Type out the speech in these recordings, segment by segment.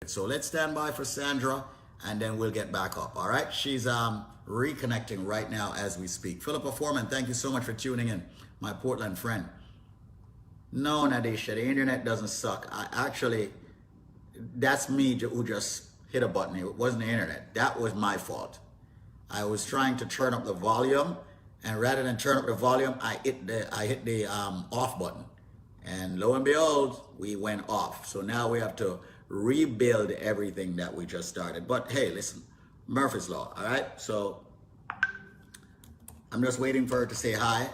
So let's stand by for Sandra and then we'll get back up. All right. She's reconnecting right now as we speak. Philippa Foreman, thank you so much for tuning in. My Portland friend. No, Nadisha, the internet doesn't suck. That's me who just hit a button. It wasn't the internet. That was my fault. I was trying to turn up the volume, and rather than turn up the volume, I hit the off button. And lo and behold, we went off. So now we have to rebuild everything that we just started. But hey, listen, Murphy's Law, all right? So I'm just waiting for her to say hi.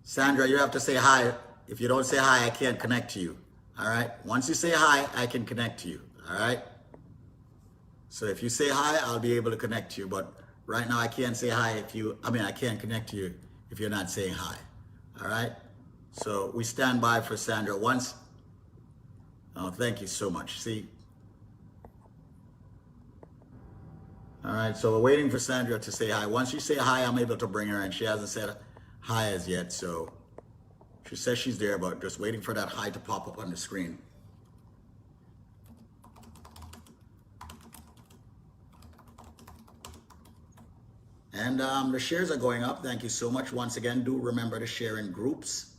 Sandra, you have to say hi. If you don't say hi, I can't connect to you, all right? Once you say hi, I can connect to you, all right? So if you say hi, I'll be able to connect to you. But right now I can't say hi I can't connect to you if you're not saying hi, all right? So we stand by for Sandra once. Oh, thank you so much. See? All right, so we're waiting for Sandra to say hi. Once you say hi, I'm able to bring her in. She hasn't said hi as yet, so she says she's there, but just waiting for that hi to pop up on the screen. And the shares are going up. Thank you so much. Once again, do remember to share in groups.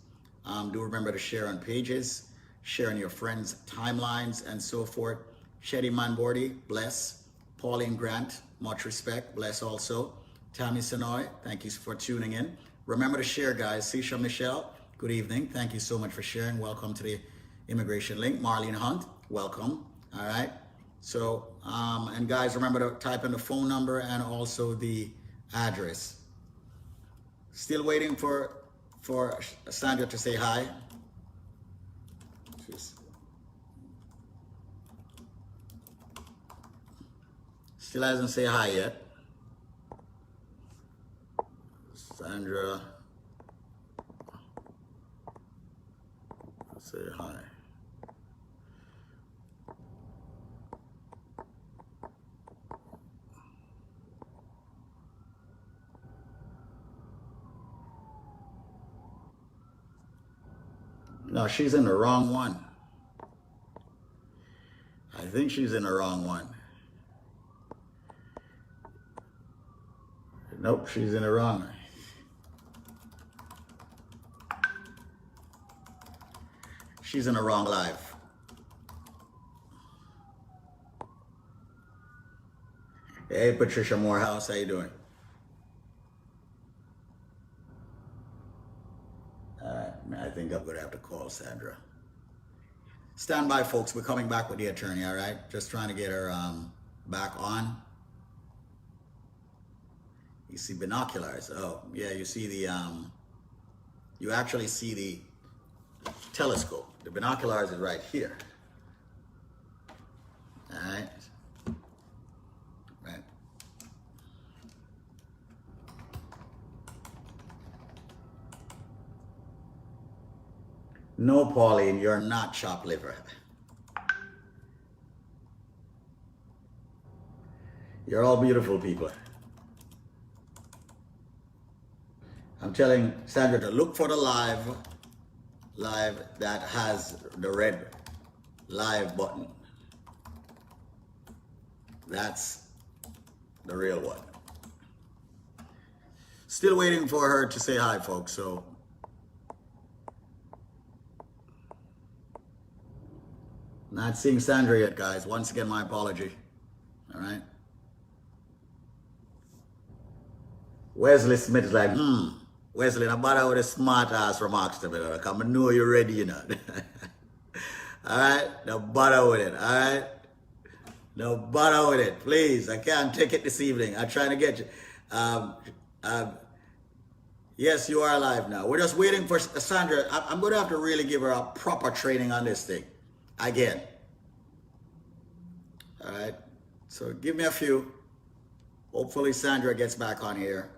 Do remember to share on pages, share on your friends' timelines and so forth. Shetty Manbordi, bless. Pauline Grant, much respect, bless also. Tammy Sonoy, thank you for tuning in. Remember to share, guys. Sisha Michelle, good evening. Thank you so much for sharing. Welcome to the Immigration Link. Marlene Hunt, welcome. All right. So, and guys, remember to type in the phone number and also the address. Still waiting for Sandra to say hi. Still hasn't said hi yet. Sandra, say hi. No, she's in the wrong one. I think she's in the wrong one. Nope, she's in the wrong one. She's in the wrong live. Hey, Patricia Morehouse, how you doing? I think I'm gonna have to call Sandra. Stand by, folks. We're coming back with the attorney, all right? Just trying to get her back on. You see binoculars. Oh, yeah, you see the, you actually see the telescope. The binoculars is right here. All right? Right. No, Pauline, you're not chopped liver. You're all beautiful people. I'm telling Sandra to look for the live that has the red live button. That's the real one. Still waiting for her to say hi, folks, so. Not seeing Sandra yet, guys. Once again, my apology. All right. Wesley Smith is like, Wesley, no bother with a smart ass remarks to me, because I know you're ready, you know. All right? No bother with it, all right? No bother with it, please. I can't take it this evening. I'm trying to get you. Yes, you are live now. We're just waiting for Sandra. I'm going to have to really give her a proper training on this thing. Again. All right? So give me a few. Hopefully Sandra gets back on here.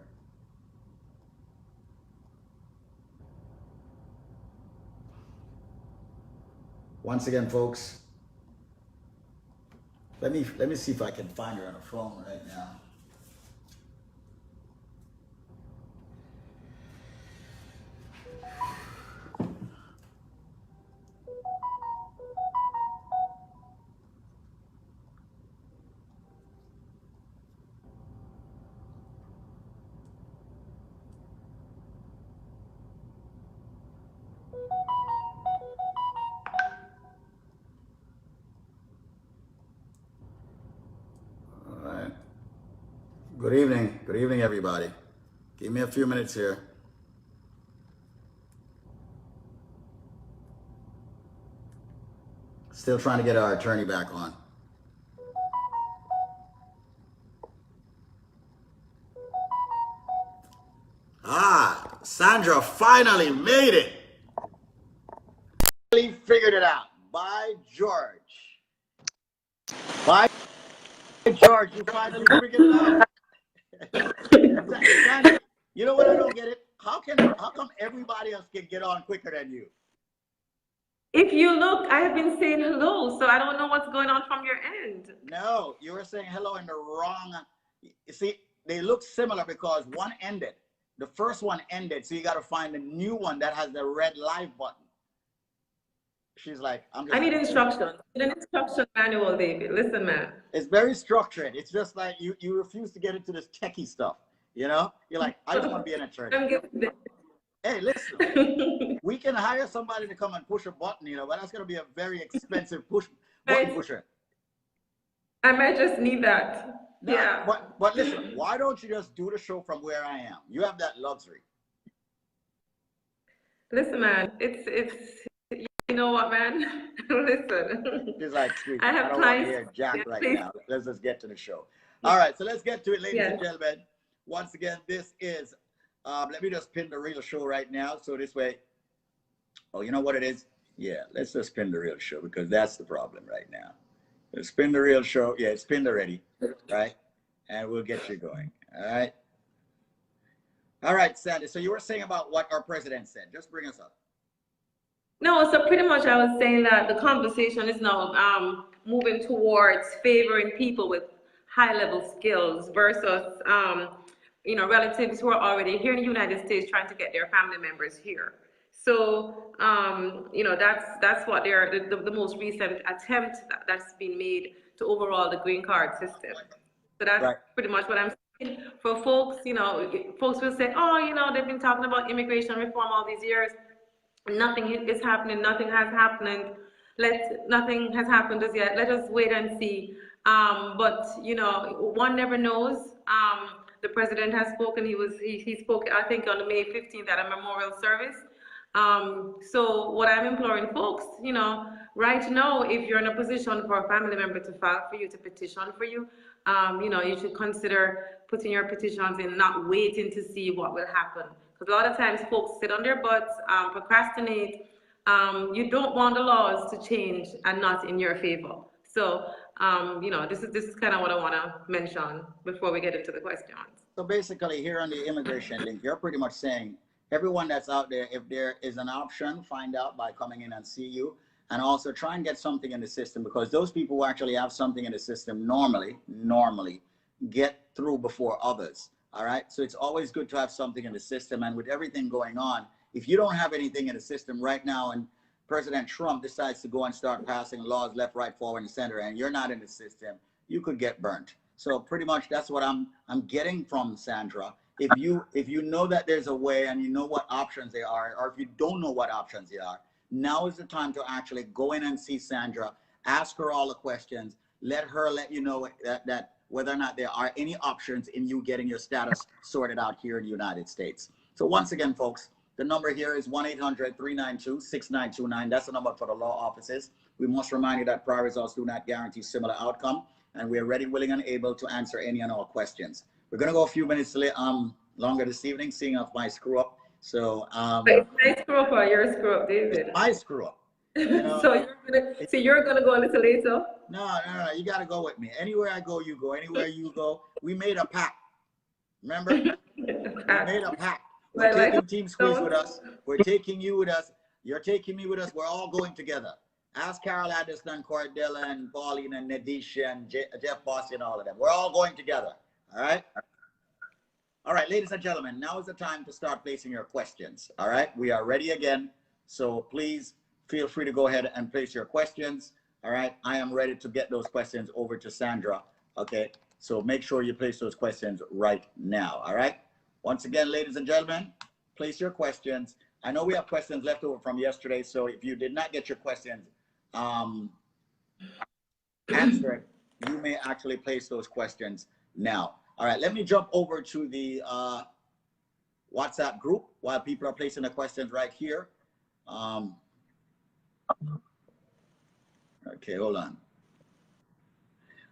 Once again, folks, let me see if I can find her on the phone right now. Good evening. Good evening, everybody. Give me a few minutes here. Still trying to get our attorney back on. Ah, Sandra finally made it. Finally figured it out. By George. By George, you finally figured it out. Sandra, you know what I don't get it? How come everybody else can get on quicker than you? If you look, I have been saying hello, so I don't know what's going on from your end. No, you were saying hello in the wrong. You see, they look similar because one ended. The first one ended, so you got to find a new one that has the red live button. She's like, I need instructions. An instruction manual, David. Listen, man. It's very structured. It's just like you refuse to get into this techie stuff. You know, you're like, I just want to be an attorney. Hey, listen, we can hire somebody to come and push a button, you know, but that's going to be a very expensive button pusher. I might just need that. No, yeah. But listen, why don't you just do the show from where I am? You have that luxury. Listen, man, it's you know what, man? Listen. She's like, sweet. I don't want to hear Jack right now. Let's just get to the show. All right, so let's get to it, ladies and gentlemen. Once again, this is, let me just pin the real show right now. So this way, oh, you know what it is? Yeah, let's just pin the real show because that's the problem right now. Let's spin the real show. Yeah, it's pinned already, right? And we'll get you going, all right? All right, Sandy, so you were saying about what our president said. Just bring us up. No, so pretty much I was saying that the conversation is now moving towards favoring people with high-level skills versus, you know, relatives who are already here in the United States trying to get their family members here. So, you know, that's what they're, the most recent attempt that's been made to overhaul the green card system. So that's pretty much what I'm saying. For folks, you know, folks will say, oh, you know, they've been talking about immigration reform all these years. Nothing is happening. Nothing has happened. Nothing has happened as yet. Let us wait and see. But you know, one never knows. The president has spoken. He spoke, I think, on May 15th at a memorial service. So what I'm imploring folks, you know, right now, if you're in a position for a family member to file for you, to petition for you, you know, you should consider putting your petitions in, not waiting to see what will happen. Because a lot of times folks sit on their butts, procrastinate. You don't want the laws to change and not in your favor. So, you know, this is kind of what I want to mention before we get into the questions. So basically here on the immigration link, you're pretty much saying everyone that's out there, if there is an option, find out by coming in and see you, and also try and get something in the system, because those people who actually have something in the system normally get through before others. All right. So it's always good to have something in the system. And with everything going on, if you don't have anything in the system right now and President Trump decides to go and start passing laws left, right, forward, and center, and you're not in the system, you could get burnt. So pretty much that's what I'm getting from Sandra. If you know that there's a way and you know what options there are, or if you don't know what options there are, now is the time to actually go in and see Sandra, ask her all the questions, let you know that whether or not there are any options in you getting your status sorted out here in the United States. So once again, folks, the number here is 1-800-392-6929. That's the number for the law offices. We must remind you that prior results do not guarantee similar outcome, and we are ready, willing, and able to answer any and all questions. We're going to go a few minutes longer this evening, seeing off my screw up. So, it's my screw up or your screw up, David? It's my screw up. You know, so you're gonna go a little later? No, you gotta go with me. Anywhere I go, you go. Anywhere you go, we made a pact. Remember? We made a pact. We're taking Team Squeeze with us. We're taking you with us. You're taking me with us. We're all going together. Ask Carol Addison, Cordella, and Pauline, and Nadisha, and Jeff Bossy, and all of them. We're all going together. All right? All right, ladies and gentlemen, now is the time to start placing your questions. All right? We are ready again. So please feel free to go ahead and place your questions. All right, I am ready to get those questions over to Sandra. Okay, so make sure you place those questions right now. All right, once again, ladies and gentlemen, place your questions. I know we have questions left over from yesterday, so if you did not get your questions answered, you may actually place those questions now. All right, let me jump over to the WhatsApp group while people are placing the questions right here. Okay, hold on.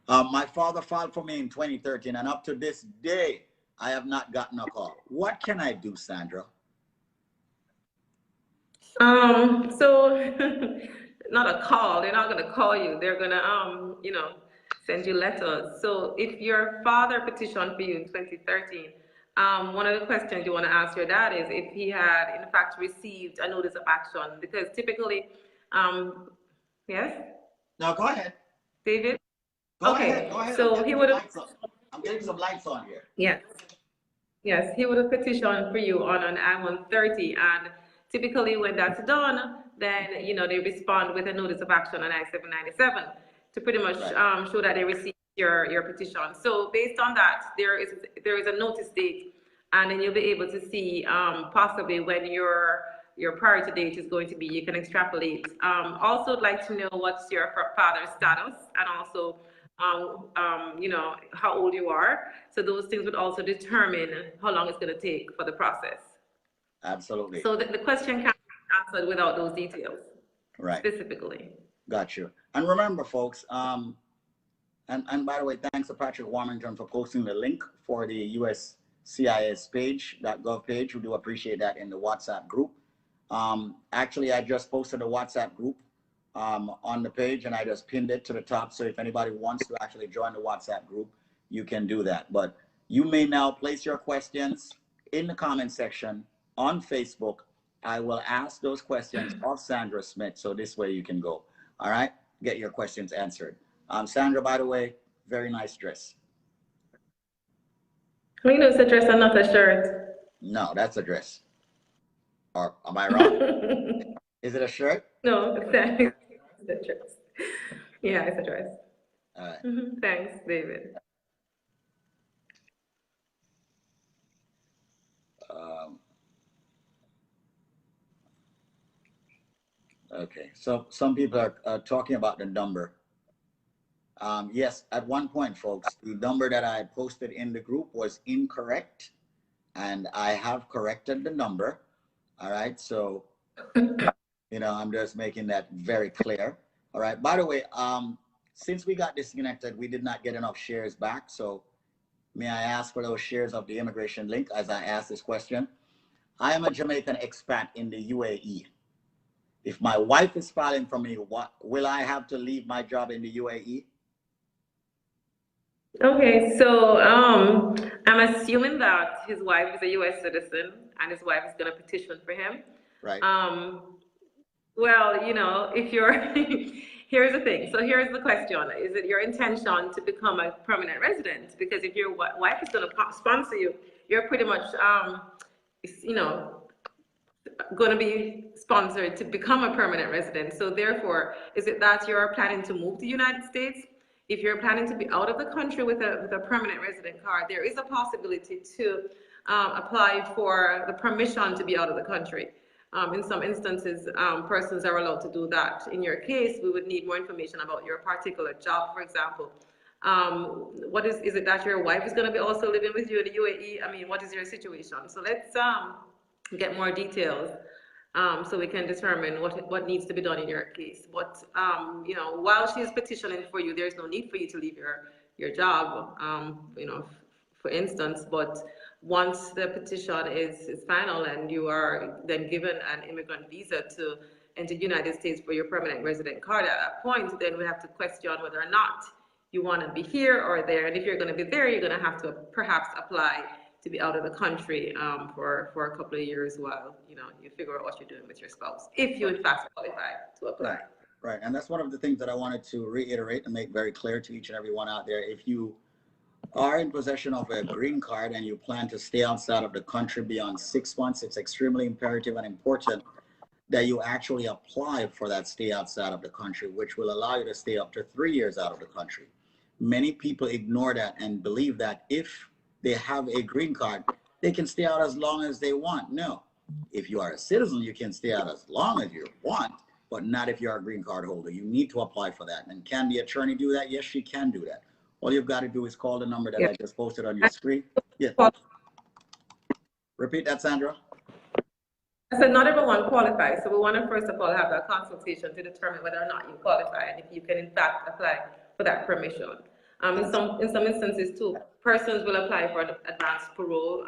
My father filed for me in 2013, and up to this day, I have not gotten a call. What can I do, Sandra? So not a call. They're not gonna call you. They're gonna send you letters. So if your father petitioned for you in 2013, one of the questions you want to ask your dad is if he had in fact received a notice of action, because typically, yes, No, go ahead. David. Go Okay, ahead. Go ahead. so he would have. I'm getting some lights on here. Yes. Yes, he would have petitioned for you on an I-130, and typically when that's done, then they respond with a notice of action on I-797 to pretty much show that they received your petition. So based on that, there is a notice date, and then you'll be able to see possibly when your priority date is going to be. You can extrapolate. Also, I'd like to know what's your father's status, and also how old you are. So those things would also determine how long it's going to take for the process. Absolutely. So the question can't be answered without those details. Right. Specifically. Got you. And remember, folks, and by the way, thanks to Patrick Warmington for posting the link for the USCIS page, .gov page. We do appreciate that in the WhatsApp group. Actually, I just posted a WhatsApp group on the page, and I just pinned it to the top. So if anybody wants to actually join the WhatsApp group, you can do that. But you may now place your questions in the comment section on Facebook. I will ask those questions of Sandra Smith, so this way you can go. All right, get your questions answered. Sandra, by the way, very nice dress. We know it's a dress and not a shirt. No, that's a dress. Or am I wrong? Is it a shirt? No, it's a dress. Yeah, it's a dress. All right. Thanks, David. Okay, so some people are talking about the number. Yes, at one point, folks, the number that I posted in the group was incorrect, and I have corrected the number. All right, so I'm just making that very clear. All right, by the way, since we got disconnected, we did not get enough shares back. So may I ask for those shares of the immigration link as I ask this question? I am a Jamaican expat in the UAE. If my wife is filing for me, will I have to leave my job in the UAE? Okay, so I'm assuming that his wife is a U.S. citizen and his wife is going to petition for him. Right. Well, if you're, here's the thing. So here's the question. Is it your intention to become a permanent resident? Because if your wife is going to sponsor you, you're pretty much, going to be sponsored to become a permanent resident. So therefore, is it that you're planning to move to the United States? If you're planning to be out of the country with a permanent resident card, there is a possibility to apply for the permission to be out of the country. In some instances, persons are allowed to do that. In your case, we would need more information about your particular job, for example. Is it that your wife is going to be also living with you in the UAE? I mean, what is your situation? So let's get more details so we can determine what needs to be done in your case. But while she's petitioning for you, there's no need for you to leave your job, for instance. But once the petition is final and you are then given an immigrant visa to enter the United States for your permanent resident card, at that point, then we have to question whether or not you want to be here or there. And if you're going to be there, you're going to have to perhaps apply to be out of the country for a couple of years while you figure out what you're doing with your spouse, if you in fact qualify to apply. Right, and that's one of the things that I wanted to reiterate and make very clear to each and every one out there. If you are in possession of a green card and you plan to stay outside of the country beyond 6 months, it's extremely imperative and important that you actually apply for that stay outside of the country, which will allow you to stay up to 3 years out of the country. Many people ignore that and believe that if they have a green card, they can stay out as long as they want. No, if you are a citizen, you can stay out as long as you want, but not if you're a green card holder. You need to apply for that. And can the attorney do that? Yes, she can do that. All you've got to do is call the number that Yeah. I just posted on your screen. Yeah. Repeat that, Sandra. I said not everyone qualifies, so we want to first of all have that consultation to determine whether or not you qualify and if you can in fact apply for that permission. In some instances too, persons will apply for advanced parole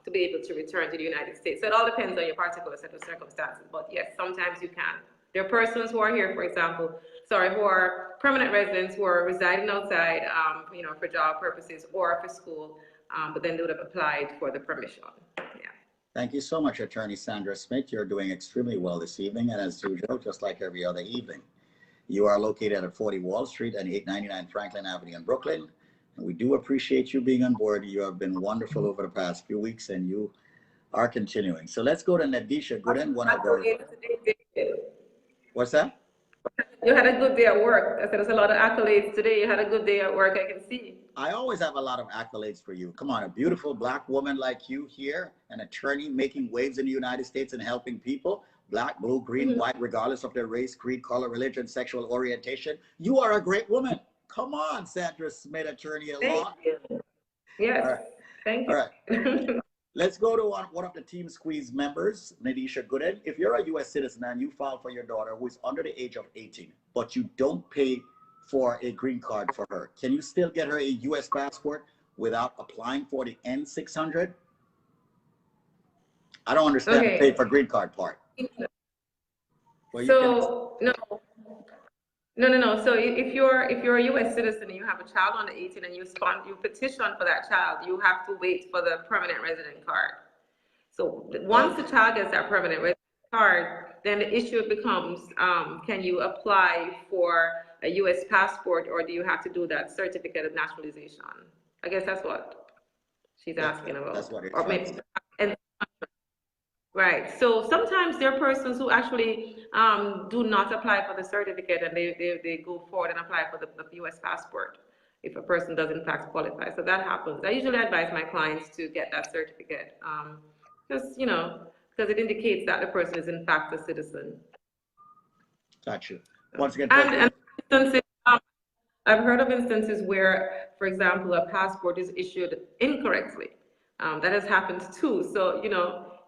to be able to return to the United States. So it all depends on your particular set of circumstances. But yes, sometimes you can. There are persons who are here, for example, who are permanent residents who are residing outside, for job purposes or for school, but then they would have applied for the permission. Yeah. Thank you so much, Attorney Sandra Smith. You're doing extremely well this evening, and as usual, just like every other evening, you are located at 40 Wall Street and 899 Franklin Avenue in Brooklyn. And we do appreciate you being on board. You have been wonderful over the past few weeks, and you are continuing. So let's go to Nadisha Gooden, one of our... What's that? You had a good day at work. I said there's a lot of accolades today. You had a good day at work, I can see. I always have a lot of accolades for you. Come on, a beautiful Black woman like you here, an attorney making waves in the United States and helping people, Black, blue, green, white, regardless of their race, creed, color, religion, sexual orientation. You are a great woman. Come on, Sandra Smith, attorney at law. Thank you. Yes, right. Thank you. All right. Let's go to one of the Team Squeeze members, Nadisha Gooden. If you're a U.S. citizen and you file for your daughter who is under the age of 18, but you don't pay for a green card for her, can you still get her a U.S. passport without applying for the N-600? I don't understand the pay for green card part. Well, No. So if you're a U.S. citizen and you have a child under 18 and you petition for that child, you have to wait for the permanent resident card. So once the child gets that permanent resident card, then the issue becomes, can you apply for a U.S. passport, or do you have to do that certificate of naturalization? I guess that's what she's asking about. That's what it's Right. So sometimes there are persons who actually do not apply for the certificate, and they go forward and apply for the U.S. passport if a person does in fact qualify. So that happens. I usually advise my clients to get that certificate because it indicates that the person is in fact a citizen. Got you. Once again, and instances, I've heard of instances where, for example, a passport is issued incorrectly. That has happened too. So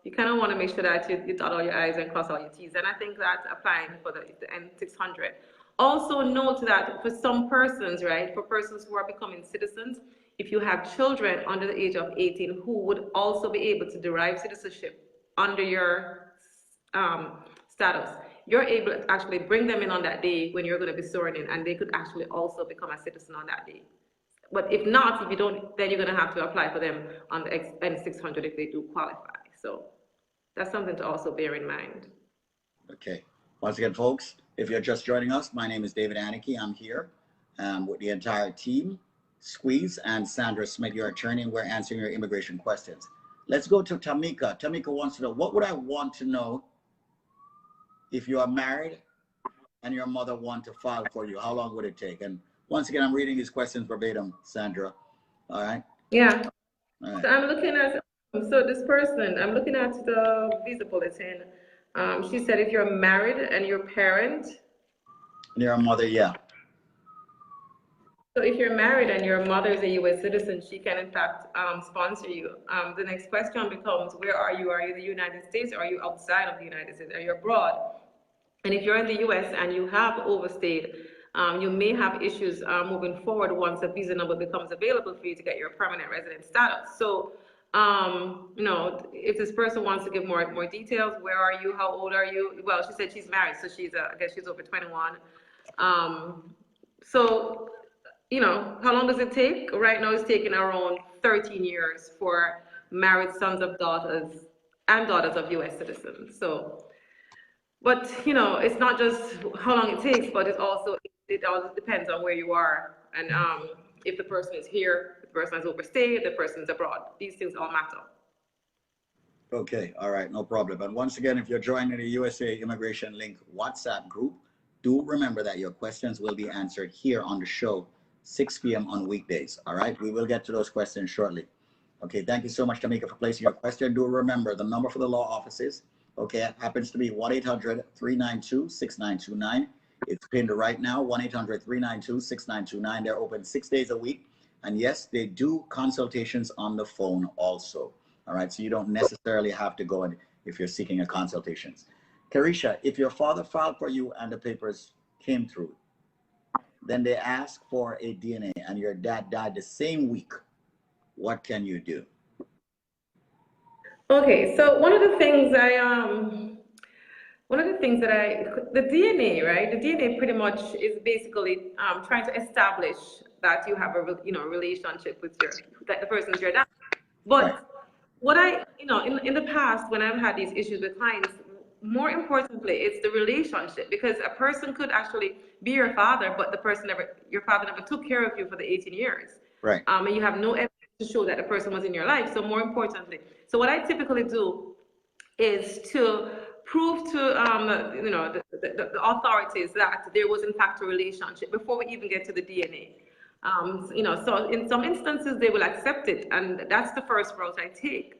you kind of want to make sure that you dot all your I's and cross all your T's. And I think that's applying for the N-600. Also note that for some persons, right, for persons who are becoming citizens, if you have children under the age of 18 who would also be able to derive citizenship under your status, you're able to actually bring them in on that day when you're going to be sworn in, and they could actually also become a citizen on that day. But if not, if you don't, then you're going to have to apply for them on the N-600 if they do qualify. So that's something to also bear in mind. Okay. Once again, folks, if you're just joining us, my name is David Aniki. I'm here with the entire team, Squeeze and Sandra Smith, your attorney, and we're answering your immigration questions. Let's go to Tamika. Tamika wants to know, what would I want to know if you are married and your mother wants to file for you? How long would it take? And once again, I'm reading these questions verbatim, Sandra. All right? Yeah. All right. So I'm looking at the visa bulletin. She said if you're married and you're a parent. And you're a mother, yeah. So if you're married and your mother is a U.S. citizen, she can in fact sponsor you. The next question becomes, where are you? Are you in the United States, or are you outside of the United States? Are you abroad? And if you're in the U.S. and you have overstayed, you may have issues moving forward once a visa number becomes available for you to get your permanent resident status. So, if this person wants to give more details, where are you? How old are you? Well, she said she's married, so I guess she's over 21. So, how long does it take? Right now, it's taking around 13 years for married sons of daughters and daughters of U.S. citizens. So, but it's not just how long it takes, but it also depends on where you are, and if the person is here, if the person has overstayed, if the person is abroad. These things all matter. Okay, all right, no problem. But once again, if you're joining the USA Immigration Link WhatsApp group, do remember that your questions will be answered here on the show, 6 p.m. on weekdays. All right, we will get to those questions shortly. Okay, thank you so much, Tamika, for placing your question. Do remember the number for the law offices. Okay, it happens to be 1-800-392-6929. It's pinned right now, 1-800-392-6929. They're open 6 days a week. And yes, they do consultations on the phone also. All right, so you don't necessarily have to go in if you're seeking a consultation. Carisha, if your father filed for you and the papers came through, then they ask for a DNA and your dad died the same week, what can you do? Okay, so one of the things the DNA, right? The DNA pretty much is basically trying to establish that you have a relationship with that the person's your dad. But Right. what in the past when I've had these issues with clients, more importantly, it's the relationship, because a person could actually be your father, but your father never took care of you for the 18 years. Right. And you have no evidence to show that the person was in your life. So more importantly, so what I typically do is to prove to the authorities that there was in fact a relationship before we even get to the DNA. So in some instances they will accept it, and that's the first route I take.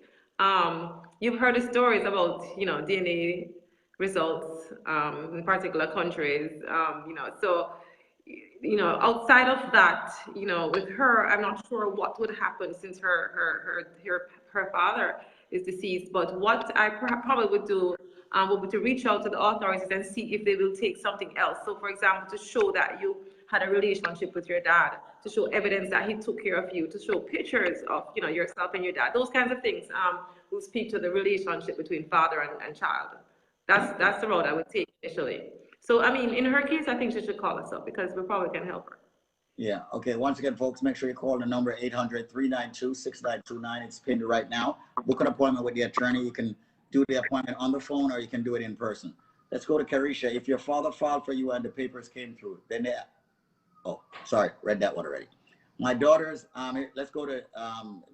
You've heard the stories about DNA results in particular countries. Outside of that, with her, I'm not sure what would happen since her father is deceased. But what I probably would do would be to reach out to the authorities and see if they will take something else. So, for example, to show that you had a relationship with your dad, to show evidence that he took care of you, to show pictures of yourself and your dad. Those kinds of things will speak to the relationship between father and child. That's the road I would take initially. So, I mean, in her case, I think she should call us up because we probably can help her. Yeah. Okay. Once again, folks, make sure you call the number 800-392-6929. It's pinned right now. Book an appointment with the attorney. You can do the appointment on the phone or you can do it in person. Let's go to Carisha. If your father filed for you and the papers came through, then they, oh, sorry, read that one already. My daughter's, let's go to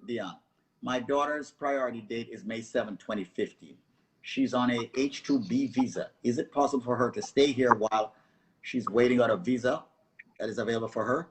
Dion. My daughter's priority date is May 7, 2015. She's on a H-2B visa. Is it possible for her to stay here while she's waiting on a visa that is available for her?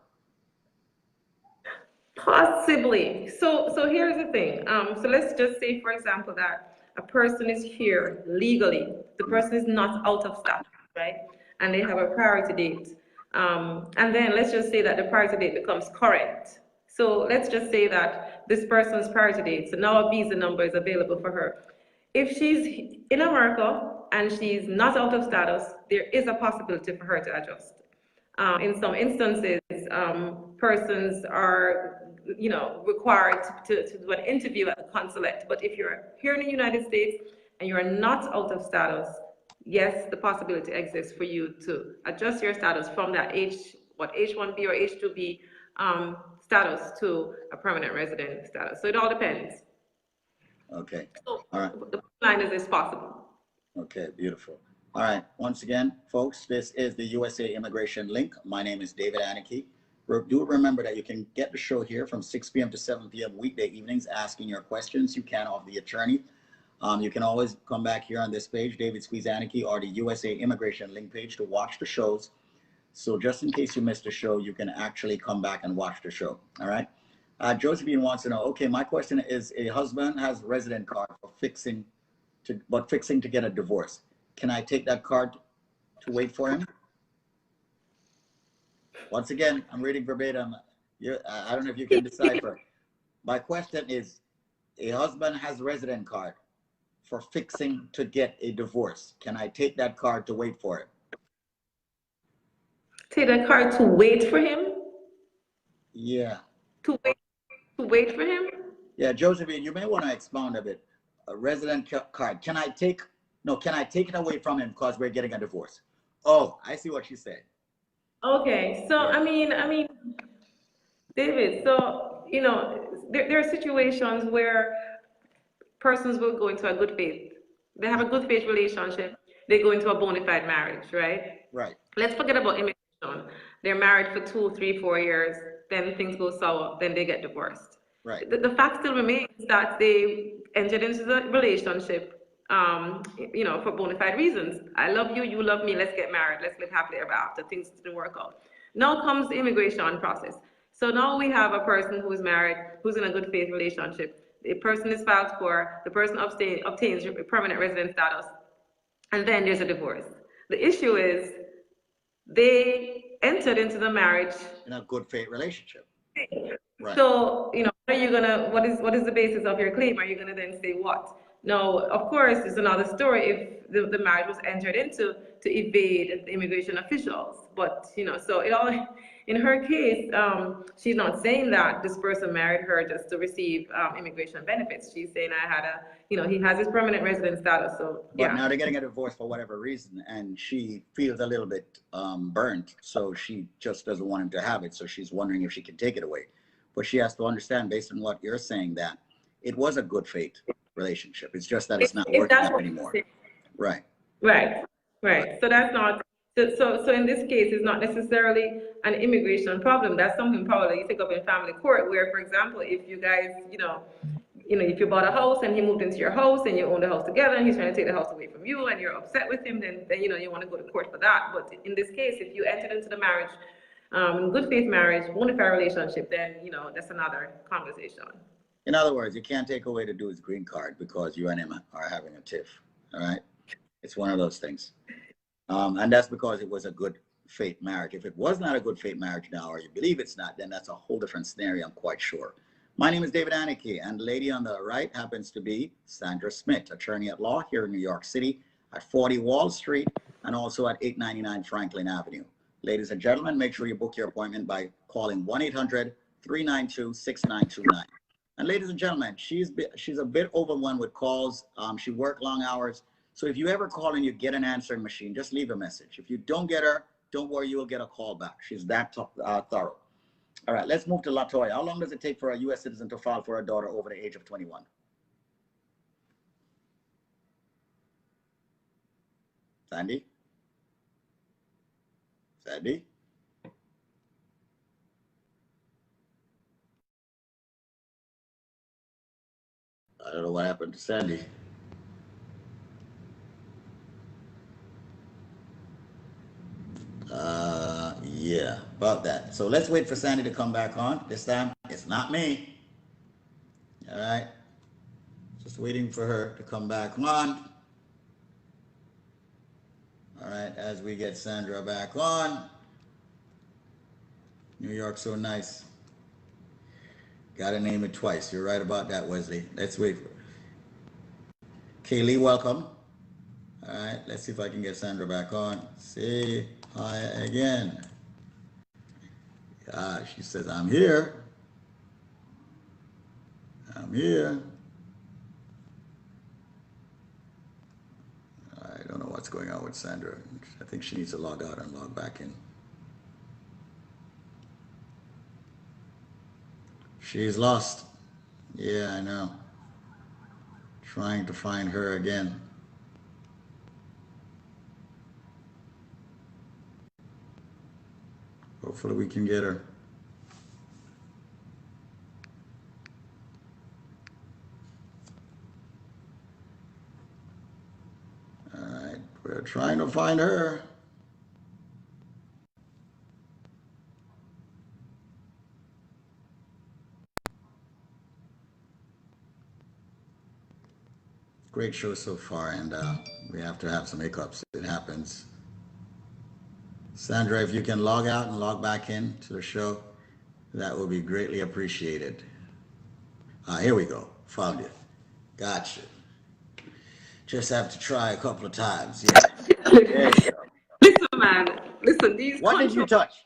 Possibly. So here's the thing. So let's just say, for example, that a person is here legally. The person is not out of status, right? And they have a priority date. And then let's just say that the priority date becomes current. So let's just say that this person's priority date, so now a visa number is available for her. If she's in America and she's not out of status, there is a possibility for her to adjust. In some instances, persons are, required to do an interview at the consulate. But if you're here in the United States and you are not out of status, yes, the possibility exists for you to adjust your status from that H-1B or H-2B status to a permanent resident status. So it all depends. Okay. So all right. The line is possible. Okay, beautiful. All right. Once again, folks, this is the USA Immigration Link. My name is David Anarchy. Do remember that you can get the show here from 6 p.m. to 7 p.m. weekday evenings, asking your questions. You can of the attorney. You can always come back here on this page, David Squeeze Anarchy, or the USA Immigration Link page to watch the shows. So just in case you missed the show, you can actually come back and watch the show. All right. Josephine wants to know, okay, my question is, a husband has a resident card for fixing to get a divorce. Can I take that card to wait for him? Once again, I'm reading verbatim. I don't know if you can decipher. My question is, a husband has a resident card for fixing to get a divorce. Can I take that card to wait for it? Take that card to wait for him? Yeah. To wait for him? Yeah, Josephine, you may want to expound a bit. A resident card. Can I take it away from him because we're getting a divorce? Oh, I see what she said. Okay, so yeah. I mean, David, so there are situations where persons will go into a good faith. They have a good faith relationship. They go into a bona fide marriage, right? Right. Let's forget about immigration. They're married for 2, 3, 4 years. Then things go sour. Then they get divorced. Right. The fact still remains that they entered into the relationship, for bona fide reasons. I love you, you love me, let's get married, let's live happily ever after. Things didn't work out. Now comes the immigration process. So now we have a person who is married, who's in a good faith relationship. The person is filed for, the person obtains permanent resident status, and then there's a divorce. The issue is, they entered into the marriage. In a good faith relationship. Right. So, what are you gonna, what is the basis of your claim? Are you gonna then say what? Now, of course, it's another story if the marriage was entered into to evade the immigration officials. But, so it all, in her case, she's not saying that this person married her just to receive immigration benefits. She's saying I had he has his permanent resident status, so But yeah. now they're getting a divorce for whatever reason, and she feels a little bit burnt, so she just doesn't want him to have it. So she's wondering if she can take it away. But she has to understand, based on what you're saying, that it was a good faith relationship. It's just that it's not working out anymore. Right. Right. So that's not. So in this case, it's not necessarily an immigration problem. That's something probably you take up in family court, where, for example, if you guys, if you bought a house and he moved into your house and you own the house together and he's trying to take the house away from you and you're upset with him, then you want to go to court for that. But in this case, if you entered into the marriage, good faith marriage, bona fide relationship, then that's another conversation. In other words, you can't take away the dude's green card because you and him are having a tiff. All right, it's one of those things, and that's because it was a good faith marriage. If it was not a good faith marriage now, or you believe it's not, then that's a whole different scenario, I'm quite sure. My name is David Aniki, and the lady on the right happens to be Sandra Smith, attorney at law here in New York City at 40 Wall Street and also at 899 Franklin Avenue. Ladies and gentlemen, make sure you book your appointment by calling 1-800-392-6929. And ladies and gentlemen, she's a bit overwhelmed with calls. She worked long hours. So if you ever call and you get an answering machine, just leave a message. If you don't get her, don't worry, you will get a call back. She's that thorough. All right, let's move to Latoya. How long does it take for a U.S. citizen to file for a daughter over the age of 21? Sandy? Sandy? I don't know what happened to Sandy. Yeah, about that. So let's wait for Sandy to come back on. This time, it's not me. All right. Just waiting for her to come back on. All right, as we get Sandra back on. New York's so nice. Gotta name it twice. You're right about that, Wesley. Let's wait for Kaylee, welcome. All right, let's see if I can get Sandra back on. Say hi again. She says, I'm here. I'm here. I don't know what's going on with Sandra. I think she needs to log out and log back in. She's lost. Yeah, I know. Trying to find her again. Hopefully we can get her. All right, we're trying to find her. Great show so far, and we have to have some hiccups. It happens. Sandra, if you can log out and log back in to the show, that will be greatly appreciated. Here we go. Found you. Gotcha. Just have to try a couple of times. Yeah. There you go. Listen, man. Listen, these. What did you touch?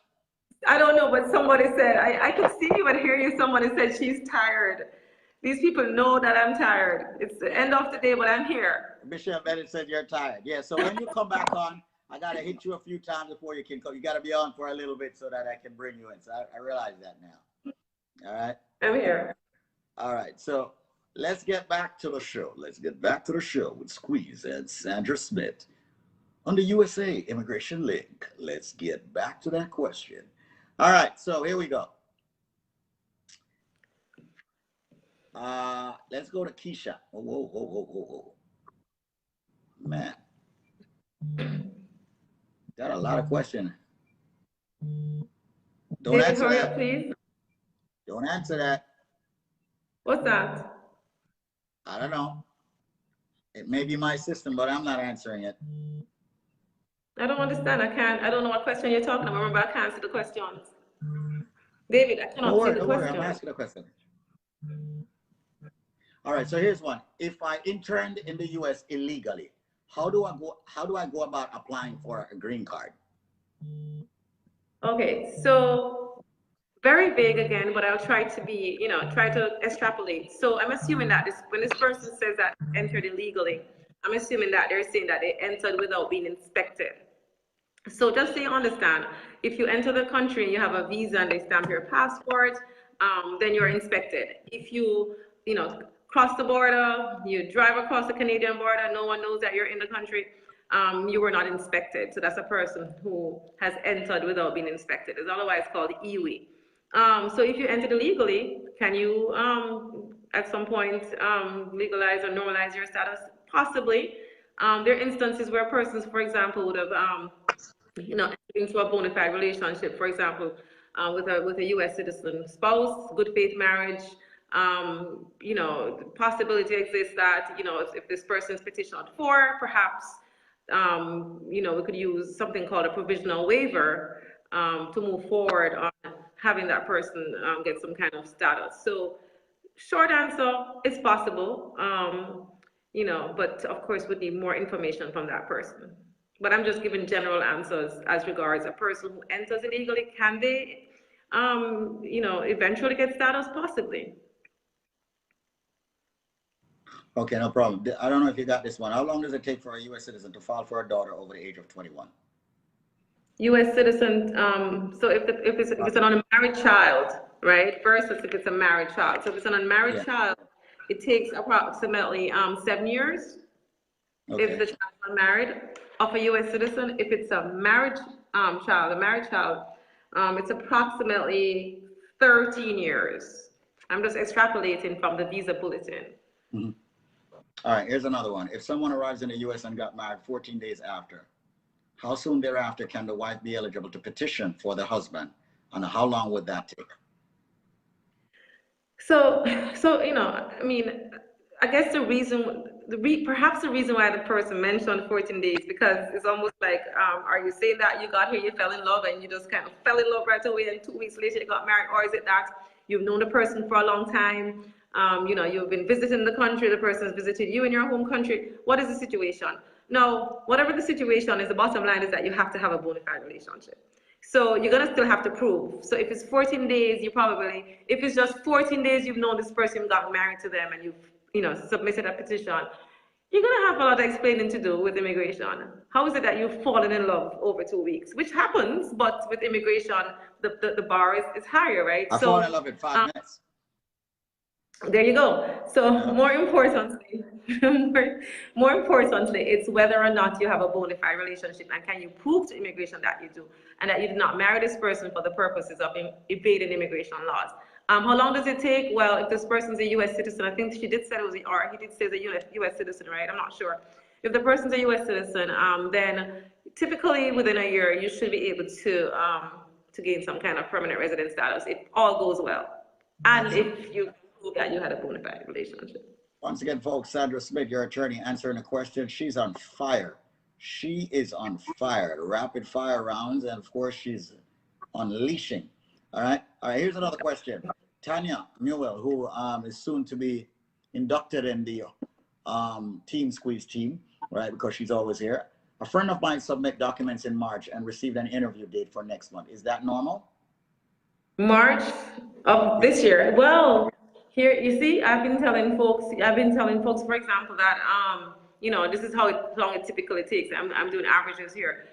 I don't know, but somebody said, I could see you and hear you. Somebody said she's tired. These people know that I'm tired. It's the end of the day, but I'm here. Michelle Bennett said you're tired. Yeah, so when you come back on, I got to hit you a few times before you can come. You got to be on for a little bit so that I can bring you in. So I realize that now. All right? I'm here. All right, so let's get back to the show. Let's get back to the show with Squeeze and Sandra Smith on the USA Immigration Link. Let's get back to that question. All right, so here we go. Let's go to Keisha. Whoa. Man. Got a lot of questions. Don't answer hurry that. up, please. Don't answer that. What's that? I don't know. It may be my system, but I'm not answering it. I don't understand. I don't know what question you're talking about. Remember, I can't answer the questions. David, I Don't cannot see worry, the don't worry. I'm question. asking a question. All right, so here's one. If I interned in the US illegally, how do I go about applying for a green card? Okay, so very vague again, but I'll try to be, try to extrapolate. So I'm assuming that when this person says that entered illegally, I'm assuming that they're saying that they entered without being inspected. So just so you understand, if you enter the country and you have a visa and they stamp your passport, then you're inspected. If you cross the border, you drive across the Canadian border, no one knows that you're in the country, you were not inspected. So that's a person who has entered without being inspected. It's otherwise called EWE. So if you entered illegally, can you at some point legalize or normalize your status? Possibly. There are instances where persons, for example, would have into a bona fide relationship, for example, with a U.S. citizen spouse, good faith marriage. The possibility exists that if this person is petitioned for, perhaps we could use something called a provisional waiver to move forward on having that person get some kind of status. So, short answer, it's possible. But of course, we need more information from that person. But I'm just giving general answers as regards a person who enters illegally. Can they, eventually get status? Possibly. Okay, no problem. I don't know if you got this one. How long does it take for a US citizen to file for a daughter over the age of 21? U.S. citizen. So if it's an unmarried child, right? Versus if it's a married child. So if it's an unmarried Yeah. child, it takes approximately 7 years. If the Okay. child is unmarried, of a U.S. citizen. If it's a married child, it's approximately 13 years. I'm just extrapolating from the visa bulletin. Mhm. All right, here's another one. If someone arrives in the US and got married 14 days after, how soon thereafter can the wife be eligible to petition for the husband? And how long would that take? So, I mean, I guess perhaps the reason why the person mentioned 14 days, because it's almost like, are you saying that you got here, you fell in love, and you just kind of fell in love right away, and 2 weeks later you got married, or is it that you've known the person for a long time, you've been visiting the country, the person has visited you in your home country? What is the situation? No, whatever the situation is, the bottom line is that you have to have a bona fide relationship. So you're gonna still have to prove. So if it's 14 days, if it's just 14 days you've known this person, you got married to them, and you've submitted a petition, you're gonna have a lot of explaining to do with immigration. How is it that you've fallen in love over 2 weeks? Which happens, but with immigration, the bar is higher, right? I fall in love in 5 minutes. There you go. So Yeah. more importantly, it's whether or not you have a bona fide relationship, and can you prove to immigration that you do, and that you did not marry this person for the purposes of evading immigration laws. How long does it take? Well, if this person's a U.S. citizen, I think she did say it was, or he did say the U.S. citizen, right? I'm not sure. If the person's a U.S. citizen, then typically within a year you should be able to gain some kind of permanent resident status if all goes well, and if you prove that you had a bona fide relationship. Once again, folks, Sandra Smith, your attorney, answering a question. She's on fire. She is on fire. Rapid fire rounds, and of course, she's unleashing. All right. All right. Here's another question. Tanya Newell, who is soon to be inducted in the Team Squeeze team, right? Because she's always here. A friend of mine submitted documents in March and received an interview date for next month. Is that normal? March of this year. Well, here you see, I've been telling folks, for example, that this is how long it typically takes. I'm doing averages here.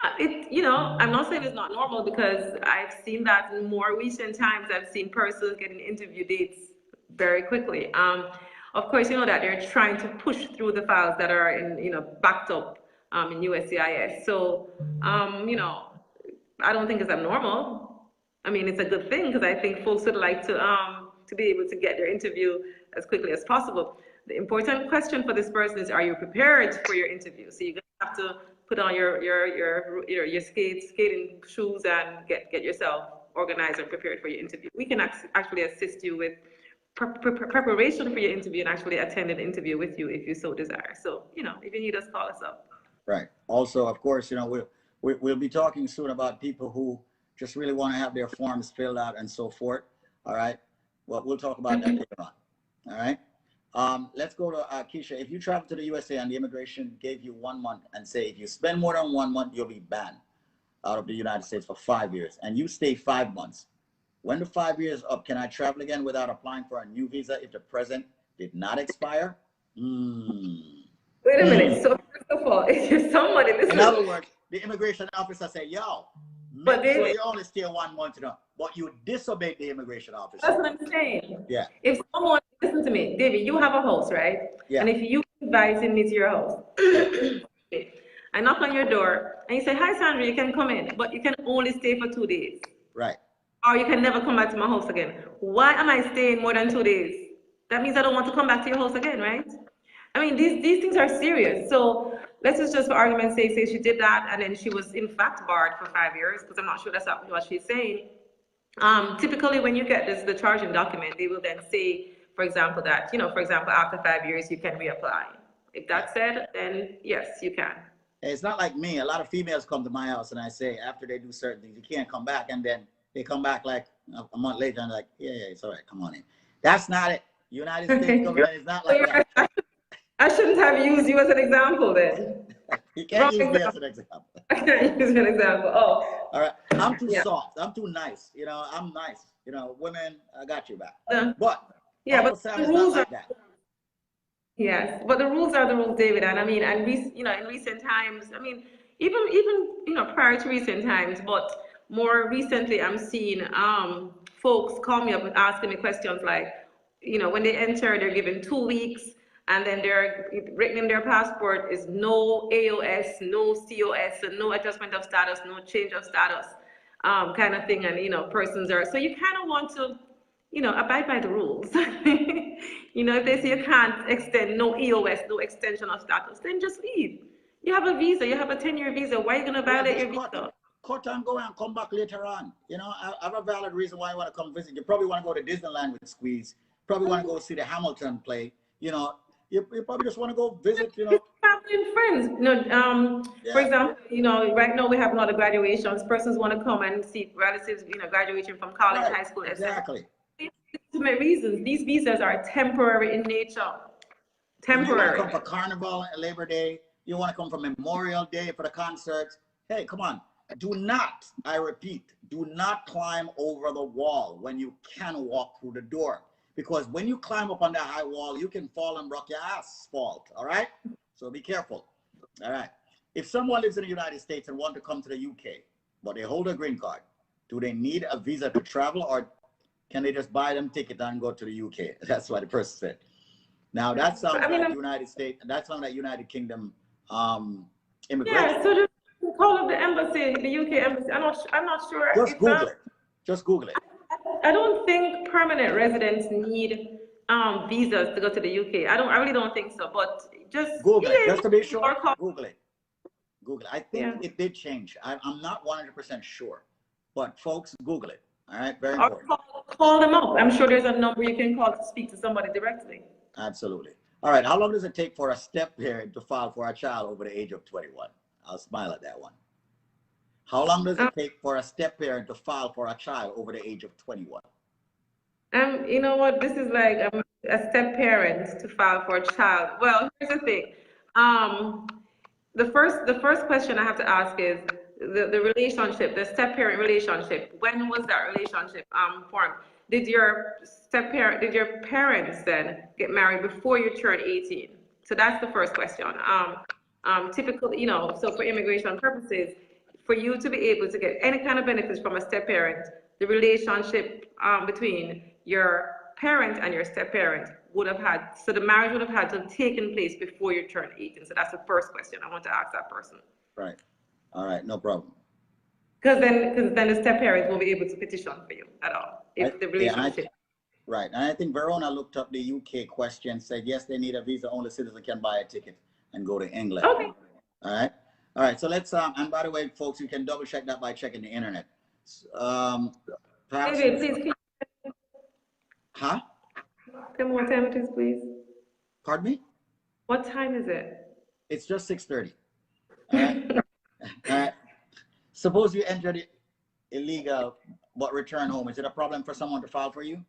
I'm not saying it's not normal, because I've seen that in more recent times. I've seen persons getting interview dates very quickly. Of course, you know that they're trying to push through the files that are backed up in USCIS. So, I don't think it's abnormal. I mean, it's a good thing, because I think folks would like to be able to get their interview as quickly as possible. The important question for this person is, are you prepared for your interview? So you're gonna have to put on your skating shoes and get yourself organized and prepared for your interview. We can actually assist you with preparation for your interview, and actually attend an interview with you if you so desire. So if you need us, call us up. Right. Also, of course, you know, we'll be talking soon about people who just really want to have their forms filled out and so forth. All right. Well, we'll talk about that later on. All right. Let's go to Keisha. If you travel to the USA and the immigration gave you 1 month and say if you spend more than 1 month, you'll be banned out of the United States for 5 years, and you stay 5 months. When the 5 years up, can I travel again without applying for a new visa if the present did not expire? Wait a minute. So first of all, if you're somebody, In listen. other words, the immigration officer say, yo, But make sure David, you only stay 1 month, you know, but you disobeyed the immigration officer. that's what I'm saying. Yeah, If someone, listen to me, David, you have a house, right? yeah, And if you inviting me to your house, yeah, I knock on your door and you say, hi, Sandra, you can come in, but you can only stay for 2 days. right. Or you can never come back to my house again. Why am I staying more than 2 days? That means I don't want to come back to your house again, right? I mean, these things are serious. So let's just for argument's sake, say she did that and then she was in fact barred for 5 years, because I'm not sure that's not what she's saying. Typically, when you get the charging document, they will then say, for example, that, for example, after 5 years, you can reapply. If that's said, then yes, you can. It's not like me. A lot of females come to my house and I say, after they do certain things, you can't come back. And then they come back like a month later and like, yeah, it's all right, come on in. That's not it. United States government is not like that. I shouldn't have used you as an example then. You can't use me as an example. I can't use you as an example. Oh. All right. I'm too soft. I'm too nice. I'm nice. Women, I got your back. But but the rules like are that. Yes, but the rules are the rules, David. And I mean, and in recent times, I mean, even prior to recent times, but more recently, I'm seeing folks call me up and asking me questions like, when they enter, they're given 2 weeks, and then they're written in their passport is no AOS, no COS, and no adjustment of status, no change of status, kind of thing. And persons are, so you kind of want to abide by the rules. If they say you can't extend no EOS, no extension of status, then just leave. You have a visa, you have a 10-year visa. Why are you going to violate your visa? Cut and go and come back later on. I have a valid reason why you want to come visit. You probably want to go to Disneyland with Squeeze. Probably want to go see the Hamilton play. You probably just want to go visit, Family and friends. For example, right now we have a lot of graduations. Persons want to come and see relatives, graduating from college, right, high school, etc. Exactly. Legitimate reasons. These visas are temporary in nature. Temporary. You want to come for Carnival and Labor Day. You want to come for Memorial Day for the concerts. Hey, come on. Do not, I repeat, do not climb over the wall when you can walk through the door. Because when you climb up on that high wall, you can fall and rock your asphalt. All right? So be careful. All right. If someone lives in the United States and want to come to the UK, but they hold a green card, do they need a visa to travel, or can they just buy them ticket and go to the UK? That's what the person said. Now that sounds like United States. That sounds like United Kingdom immigration. Yeah, so just call up the embassy, the UK embassy. I'm not sure. Just Google it. Just Google it. I don't think permanent residents need visas to go to the UK. I really don't think so. But just Google it, just to be sure. Google it. I think it did change. I'm not 100% sure, but folks, Google it. All right, very important. Call them up. I'm sure there's a number you can call to speak to somebody directly. Absolutely. All right. How long does it take for a step parent to file for a child over the age of 21? I'll smile at that one. How long does it take for a step parent to file for a child over the age of 21? You know what? This is like a step parent to file for a child. Well, here's the thing. The first question I have to ask is the relationship, the step parent relationship. When was that relationship formed? Did your parents then get married before you turned 18? So that's the first question. Typically, so for immigration purposes, for you to be able to get any kind of benefits from a step parent, the relationship between your parent and your step parent the marriage would have had to have taken place before you turned 18. So that's the first question I want to ask that person. Right. All right, no problem. Because then the step parents won't be able to petition for you at all if the relationship. Right, and I think Verona looked up the UK question, said yes, they need a visa. Only citizen can buy a ticket and go to England. Okay. All right. So let's and by the way, folks, you can double check that by checking the internet. Perhaps. David, please. Huh? Tell me what time it is, please. Pardon me? What time is it? It's just 6:30. All right. All right. Suppose you entered it illegal but return home. Is it a problem for someone to file for you?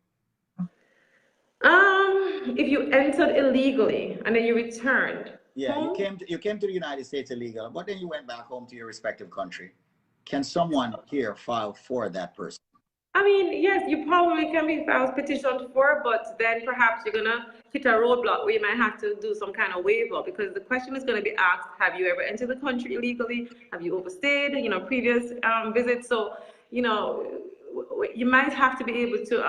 If you entered illegally and then you returned Yeah, home, you came to the United States illegal, but then you went back home to your respective country. Can someone here file for that person? I mean, yes, you probably can be filed petitioned for, but then perhaps you're gonna hit a roadblock where you might have to do some kind of waiver because the question is gonna be asked: have you ever entered the country illegally? Have you overstayed? Previous visits. So, you might have to be able to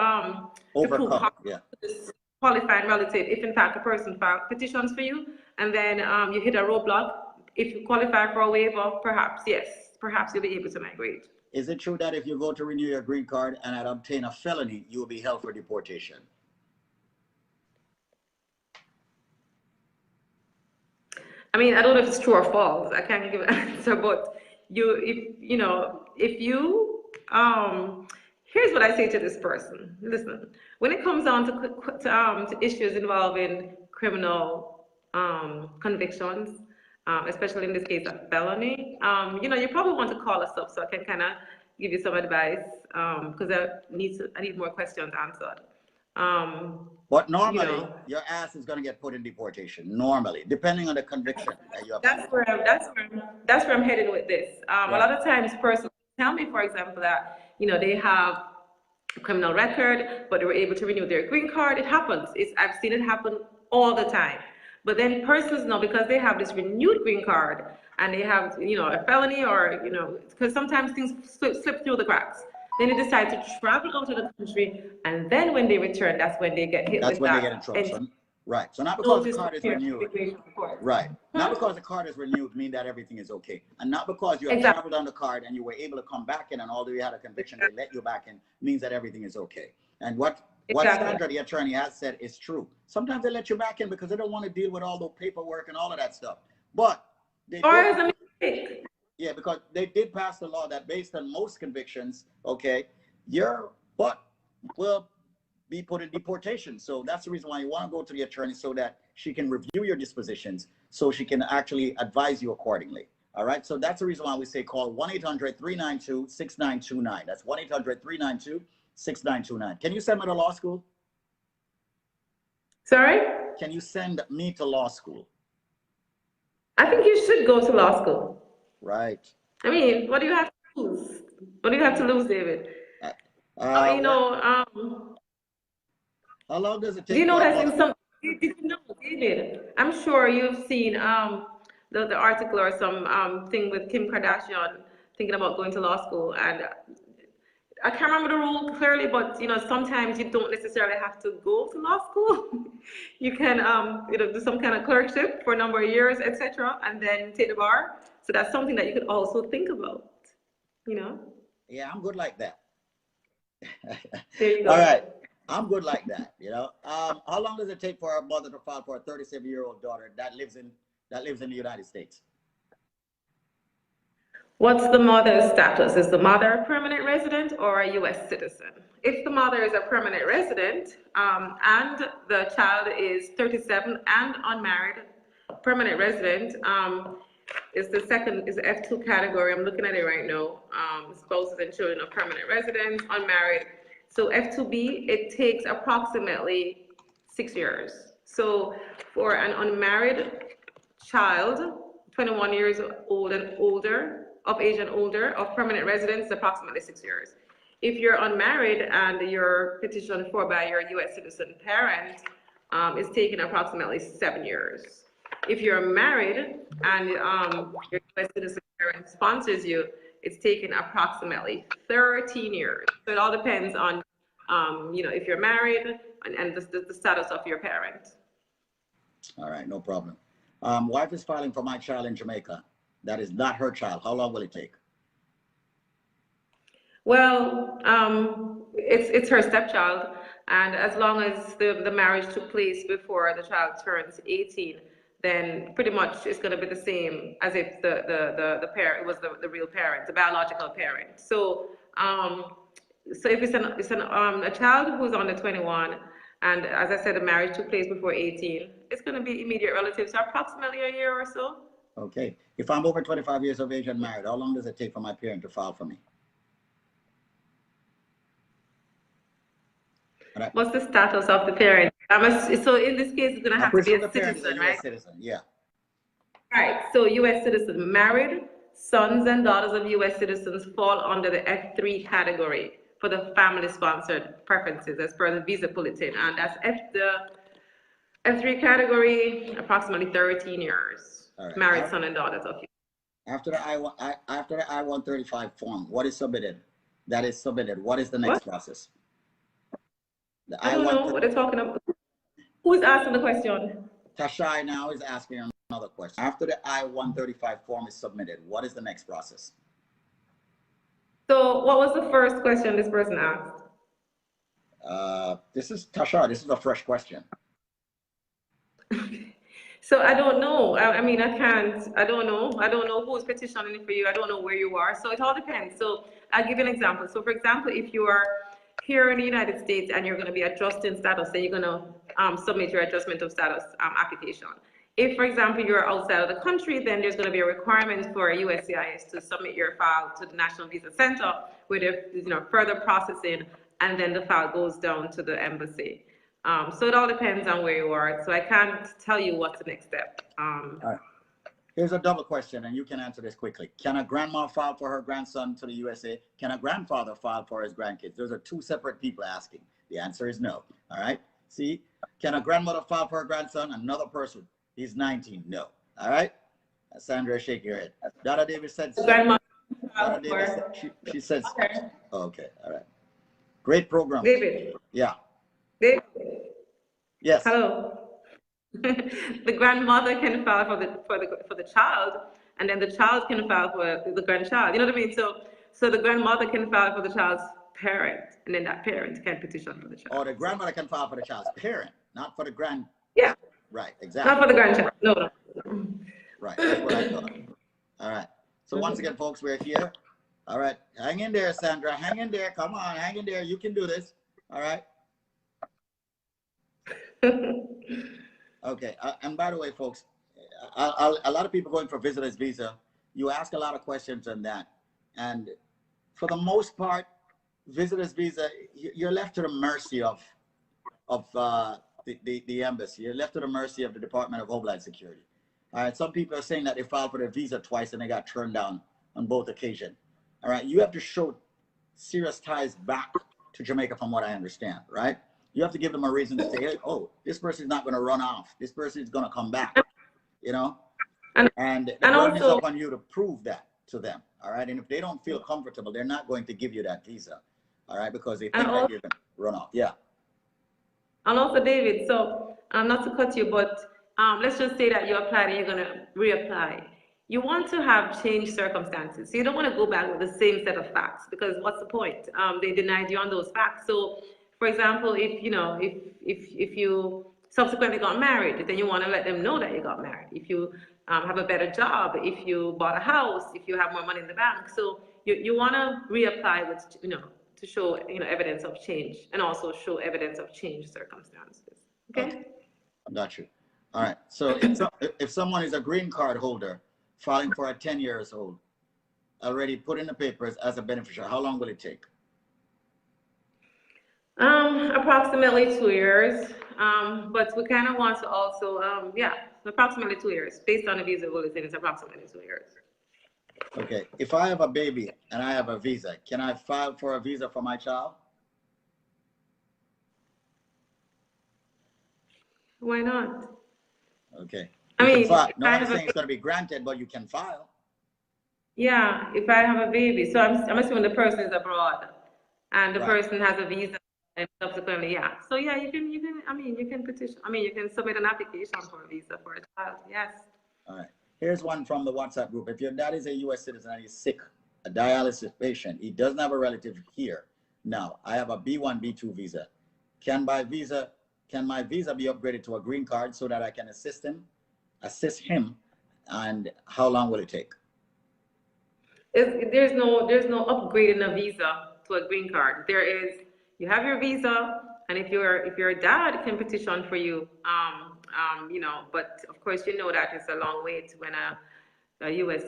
prove Overcome, how yeah. this qualifying relative, if in fact the person filed petitions for you, and then you hit a roadblock. If you qualify for a waiver, perhaps yes, perhaps you'll be able to migrate. Is it true that if you go to renew your green card and had obtained a felony, you will be held for deportation? I mean, I don't know if it's true or false. I can't give an answer, but if you, here's what I say to this person. Listen, when it comes down to issues involving criminal convictions, especially in this case a felony, you probably want to call us up so I can kind of give you some advice because I need more questions answered. But normally, your ass is going to get put in deportation. Normally, depending on the conviction that you have. That's where I'm headed with this. Right. A lot of times, persons tell me, for example, that they have a criminal record, but they were able to renew their green card. It happens. I've seen it happen all the time. But then persons know because they have this renewed green card and they have a felony or because sometimes things slip through the cracks. Then they decide to travel out of the country, and then when they return, that's when they get hit with that. That's when they get in trouble. So, right. So not because the card is renewed. Right. Not because the card is renewed mean that everything is okay. And not because you have traveled on the card and you were able to come back in and although you had a conviction, they let you back in means that everything is okay. And what Sandra, the attorney, has said is true. Sometimes they let you back in because they don't want to deal with all the paperwork and all of that stuff. But they yeah, because they did pass the law that based on most convictions, okay, your butt will be put in deportation. So that's the reason why you want to go to the attorney so that she can review your dispositions so she can actually advise you accordingly. All right. So that's the reason why we say call 1-800-392-6929. That's 1-800-392-6929. Can you send me to law school? Sorry? Can you send me to law school? I think you should go to law school. Right. I mean, what do you have to lose? What do you have to lose, David? How long does it take? Do you know that in some? Did you know, David? I'm sure you've seen the article or some thing with Kim Kardashian thinking about going to law school, and I can't remember the rule clearly, but sometimes you don't necessarily have to go to law school. You can do some kind of clerkship for a number of years, etc., and then take the bar. So that's something that you could also think about. Yeah, I'm good like that. There you go. All right, I'm good like that. How long does it take for a mother to file for a 37-year-old daughter that lives in the United States? What's the mother's status? Is the mother a permanent resident or a U.S. citizen? If the mother is a permanent resident and the child is 37 and unmarried, permanent resident is the F2 category. I'm looking at it right now. Spouses and children of permanent residents, unmarried. So F2B, it takes approximately 6 years. So for an unmarried child, 21 years old and older, of age and older, of permanent residence, approximately 6 years. If you're unmarried and you're petitioned for by your U.S. citizen parent, it's taking approximately 7 years. If you're married and your U.S. citizen parent sponsors you, it's taking approximately 13 years. So it all depends on, if you're married and the status of your parent. All right, no problem. Wife is filing for my child in Jamaica. That is not her child. How long will it take? Well, it's her stepchild, and as long as the marriage took place before the child turns 18, then pretty much it's going to be the same as if the parent was the real parent, the biological parent. So if it's a child who's under 21, and as I said, the marriage took place before 18, it's going to be immediate relatives, so approximately a year or so. Okay. If I'm over 25 years of age and married, how long does it take for my parent to file for me? Right. What's the status of the parent? So in this case, it's going to I have to be presume the a parent is a citizen, U.S. right? citizen. Yeah. Right. So U.S. citizen, married, sons and daughters of U.S. citizens fall under the F3 category for the family-sponsored preferences as per the visa bulletin, and that's the F3 category, approximately 13 years. All right. Married son and daughters of you. After the I-135 form, what is submitted? That is submitted. What is the next What? process? The I don't know what they're talking about. Who's asking the question? Tashai now is asking another question. After the I-135 form is submitted, what is the next process? So what was the first question this person asked? This is Tashai. This is a fresh question. So I don't know. I mean, I don't know. I don't know who's petitioning for you. I don't know where you are. So it all depends. So I'll give you an example. So for example, if you are here in the United States and you're going to be adjusting status, then you're going to submit your adjustment of status application. If, for example, you're outside of the country, then there's going to be a requirement for USCIS to submit your file to the National Visa Center with further processing, and then the file goes down to the embassy. So it all depends on where you are. So I can't tell you what's the next step. All right. Here's a double question, and you can answer this quickly. Can a grandma file for her grandson to the USA? Can a grandfather file for his grandkids? Those are two separate people asking. The answer is no. All right. See, can a grandmother file for her grandson? Another person. He's 19. No. All right. Sandra, shake your head. Dada Davis said so. Grandma. Dada Davis, she said so. Okay. Okay. All right. Great program. David. Yeah. David. Yes. Hello. The grandmother can file for the child, and then the child can file for the grandchild. You know what I mean? So the grandmother can file for the child's parent, and then that parent can petition for the child. Or the grandmother can file for the child's parent, not for the grand. Yeah. Right. Exactly. Not for the grandchild. No. Right. That's what I thought. All right. So once again, folks, we're here. All right. Hang in there, Sandra. Hang in there. Come on. Hang in there. You can do this. All right. Okay. And by the way, folks, a lot of people going for visitor's visa, you ask a lot of questions on that. And for the most part, visitor's visa, you're left to the mercy of the embassy. You're left to the mercy of the Department of Homeland Security. All right. Some people are saying that they filed for their visa twice and they got turned down on both occasions. All right. You have to show serious ties back to Jamaica, from what I understand. Right. You have to give them a reason to say, hey, oh, this person is not going to run off. This person is going to come back, you know? And the burden is up on you to prove that to them, all right? And if they don't feel comfortable, they're not going to give you that visa, all right? Because they think that you're going to run off. Yeah. And also, David, so not to cut you, but let's just say that you applied and you're going to reapply. You want to have changed circumstances. So you don't want to go back with the same set of facts, because what's the point? They denied you on those facts. So for example, if you subsequently got married, then you want to let them know that you got married. If you have a better job, if you bought a house, if you have more money in the bank, so you want to reapply with to show evidence of change, and also show evidence of changed circumstances. Okay. Got you. All right. So if someone is a green card holder filing for a 10 years old, already put in the papers as a beneficiary, how long will it take? Approximately 2 years. But we kind of want to also, approximately 2 years. Based on the visa bulletin, it's approximately 2 years. Okay. If I have a baby and I have a visa, can I file for a visa for my child? Why not? Okay. I mean, no one's saying it's going to be granted, but you can file. Yeah, if I have a baby. So I'm assuming the person is abroad and the person has a visa. And subsequently, So you can petition. You can submit an application for a visa for a child. Yes. All right. Here's one from the WhatsApp group. If your dad is a U.S. citizen and he's sick, a dialysis patient, he doesn't have a relative here. Now, I have a B1, B2 visa. Can my visa be upgraded to a green card so that I can assist him? And how long will it take? There's no upgrading a visa to a green card. There is. You have your visa, and if your dad can petition for you, but of course you know that it's a long wait when a U.S.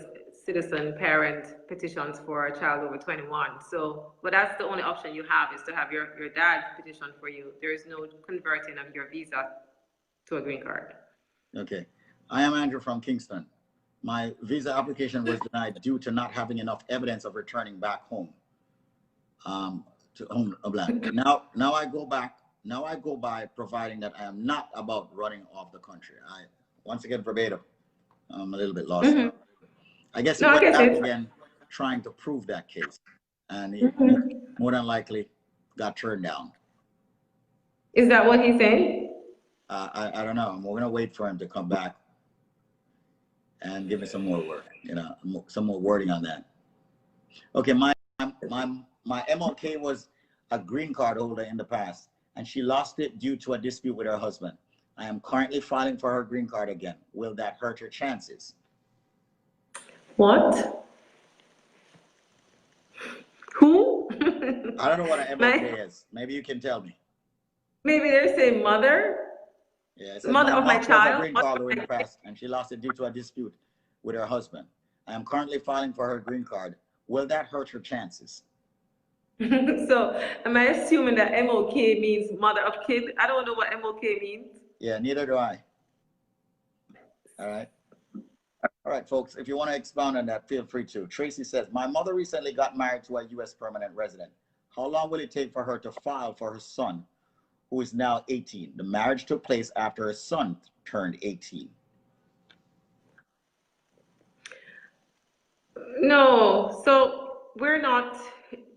citizen parent petitions for a child over 21. So, but that's the only option you have, is to have your dad petition for you. There is no converting of your visa to a green card. Okay. I am Andrew from Kingston. My visa application was denied due to not having enough evidence of returning back home, to homeland. Now I go back. Now I go by providing that I am not about running off the country. Once again, verbatim. I'm a little bit lost. Mm-hmm. I guess he No, I went guess back it. again trying to prove that case, and he more than likely got turned down. Is that what he's saying? I don't know. We're gonna wait for him to come back and give me some more work, some more wording on that. Okay, my MLK was a green card holder in the past, and she lost it due to a dispute with her husband. I am currently filing for her green card again. Will that hurt her chances? What? Who? I don't know what an MLK is. Maybe you can tell me. Maybe they're saying mother. Yeah, it The says mother of my was a child. green card holder in the past, and she lost it due to a dispute with her husband. I am currently filing for her green card. Will that hurt her chances? So, am I assuming that MOK means mother of kid? I don't know what MOK means. Yeah, neither do I. All right. All right, folks, if you want to expound on that, feel free to. Tracy says, my mother recently got married to a U.S. permanent resident. How long will it take for her to file for her son, who is now 18? The marriage took place after her son turned 18. No, so we're not,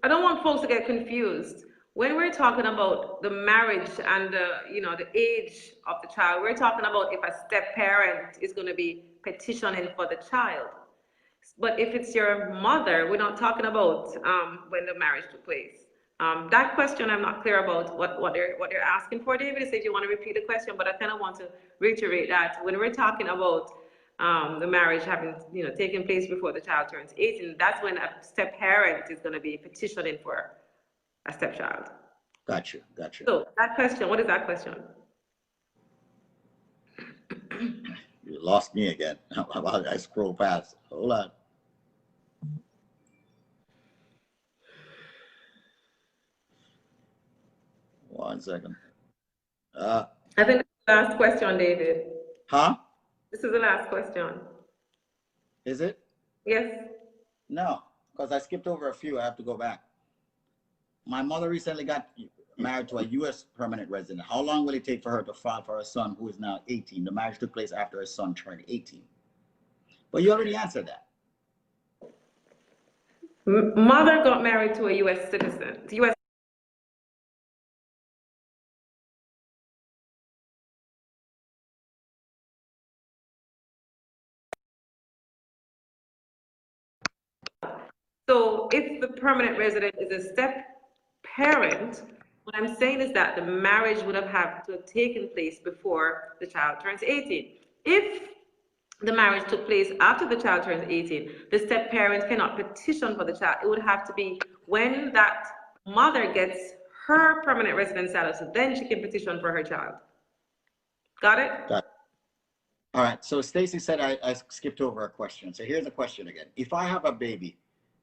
I don't want folks to get confused. When we're talking about the marriage and the age of the child, we're talking about if a step parent is going to be petitioning for the child. But if it's your mother, we're not talking about when the marriage took place. That question I'm not clear about what they're asking for, David. So if you want to repeat the question, but I kind of want to reiterate that when we're talking about the marriage having taken place before the child turns 18, that's when a step parent is going to be petitioning for a stepchild. Gotcha. So that question, what is that question? You lost me again. I scroll past. Hold on. One second. I think this is the last question, David. Huh? This is the last question. Is it? Yes. No, because I skipped over a few. I have to go back. My mother recently got married to a U.S. permanent resident. How long will it take for her to file for her son, who is now 18? The marriage took place after her son turned 18. But you already answered that. Mother got married to a U.S. citizen. U.S. So if the permanent resident is a step parent, what I'm saying is that the marriage would have to have taken place before the child turns 18. If the marriage took place after the child turns 18, the step parent cannot petition for the child. It would have to be when that mother gets her permanent resident status, then she can petition for her child. Got it? Got it. All right. So Stacy said I skipped over a question. So here's the question again. If I have a baby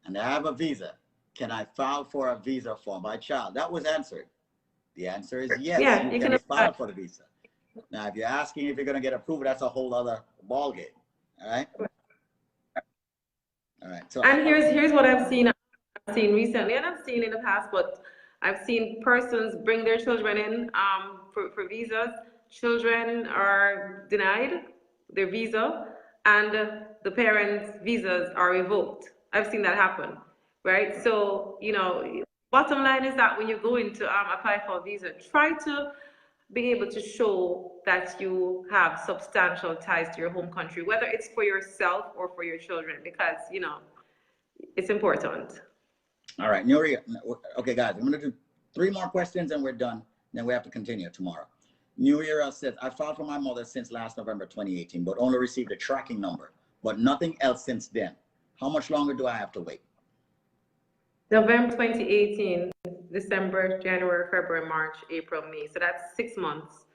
and I have a visa, can I file for a visa for my child? That was answered. The answer is yes. Yeah, you can file for the visa. Now, if you're asking if you're going to get approved, that's a whole other ball game. All right. All right. So, and here's what I've seen recently, and I've seen in the past, but I've seen persons bring their children in for visas. Children are denied their visa, and the parents' visas are revoked. I've seen that happen, right? So, bottom line is that when you go in to apply for a visa, try to be able to show that you have substantial ties to your home country, whether it's for yourself or for your children, because, it's important. All right, Nuria. Okay, guys, I'm going to do 3 more questions and we're done. Then we have to continue tomorrow. Nuria says, I filed for my mother since last November 2018, but only received a tracking number, but nothing else since then. How much longer do I have to wait? November 2018, December, January, February, March, April, May. So that's 6 months.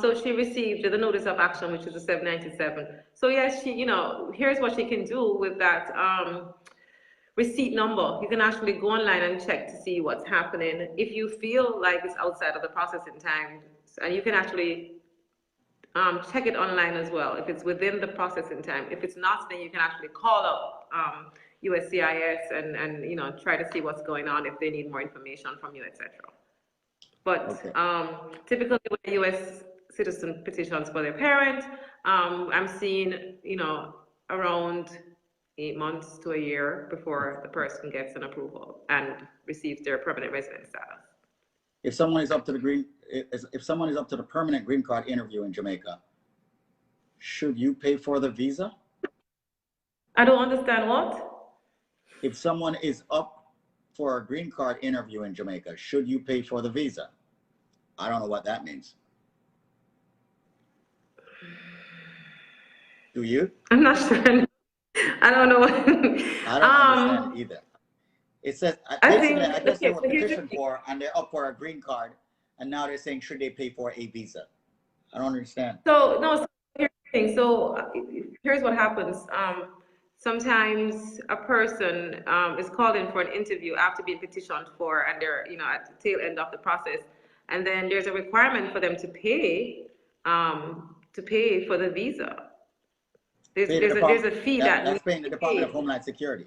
So she received the notice of action, which is a 797. So yes, here's what she can do with that receipt number. You can actually go online and check to see what's happening. If you feel like it's outside of the processing time, and you can actually check it online as well if it's within the processing time. If it's not, then you can actually call up USCIS and try to see what's going on if they need more information from you, etc. But Okay. typically when a U.S. citizen petitions for their parent, I'm seeing around 8 months to a year before the person gets an approval and receives their permanent resident status. If someone is up to the permanent green card interview in Jamaica, should you pay for the visa? I don't understand what? If someone is up for a green card interview in Jamaica, should you pay for the visa? I don't know what that means. Do you? I'm not sure. I don't know. I don't understand either. It says, basically, I guess they were so petitioned for and they're up for a green card, and now they're saying, should they pay for a visa? I don't understand. So, no, so here's the thing. So, here's what happens. Sometimes a person is called in for an interview after being petitioned for, and they're, at the tail end of the process. And then there's a requirement for them to pay for the visa. There's a fee that's paying the Department of Homeland Security.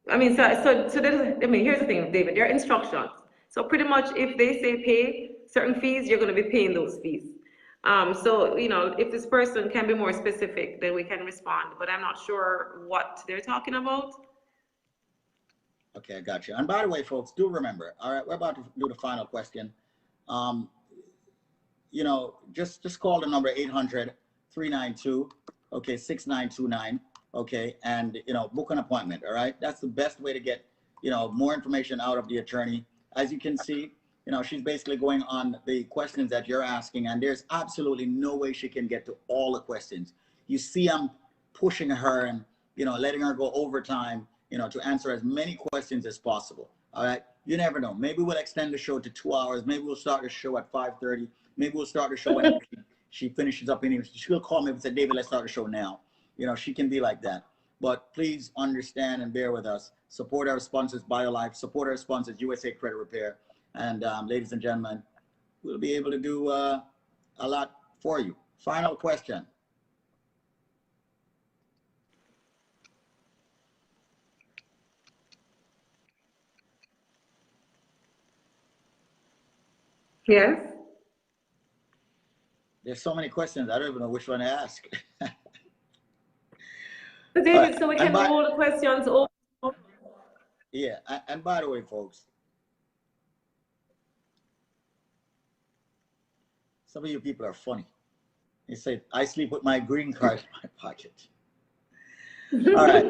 I mean, here's the thing, David, there are instructions. So pretty much if they say pay certain fees, you're going to be paying those fees. So, if this person can be more specific, then we can respond, but I'm not sure what they're talking about. Okay, I got you. And by the way, folks, do remember, all right, we're about to do the final question. Just call the number 800-392, okay, 6929. Okay, and book an appointment. All right, that's the best way to get more information out of the attorney. As you can see, she's basically going on the questions that you're asking, and there's absolutely no way she can get to all the questions. You see, I'm pushing her and letting her go overtime, to answer as many questions as possible. All right, you never know. Maybe we'll extend the show to 2 hours. Maybe we'll start the show at 5:30. Maybe we'll start the show when she finishes up. She'll call me and say, David, let's start the show now. She can be like that. But please understand and bear with us. Support our sponsors, BioLife. Support our sponsors, USA Credit Repair. And ladies and gentlemen, we'll be able to do a lot for you. Final question. Yes. There's so many questions. I don't even know which one to ask. So David, so we can roll the questions over. Yeah, and by the way, folks, some of you people are funny. They say, I sleep with my green card in my pocket. All right.